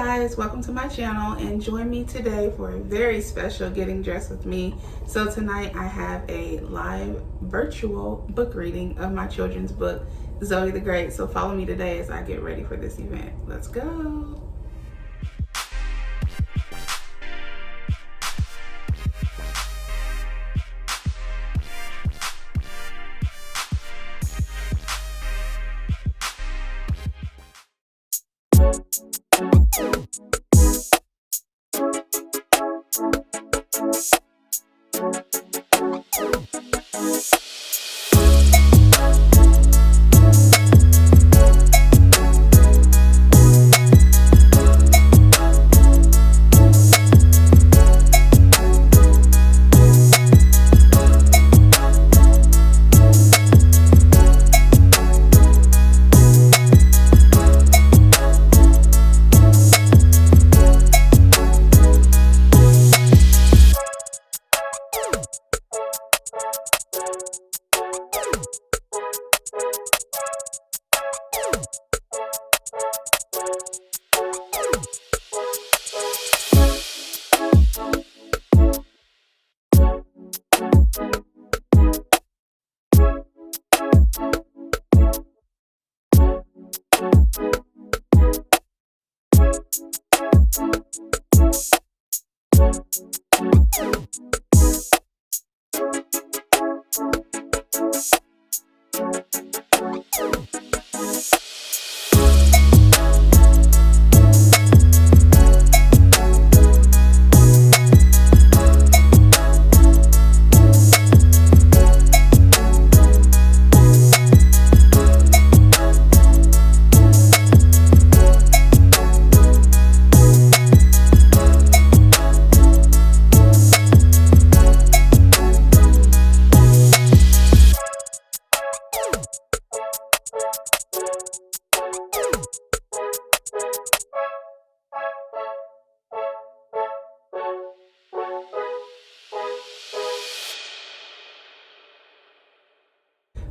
guys, welcome to my channel and join me today for a very special Getting Dressed With Me. So tonight I have a live virtual book reading of my children's book, Zoe the Great. So follow me today as I get ready for this event. Let's go.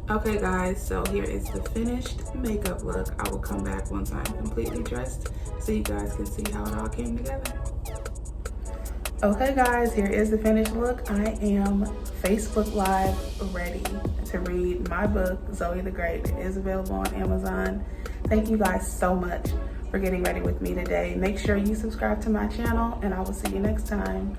Okay guys, so here is the finished makeup look. I will come back once I'm completely dressed so you guys can see how it all came together. Okay guys, here is the finished look. I am Facebook Live ready to read my book, Zoe the Great. It is available on Amazon. Thank you guys so much for getting ready with me today. Make sure you subscribe to my channel and I will see you next time.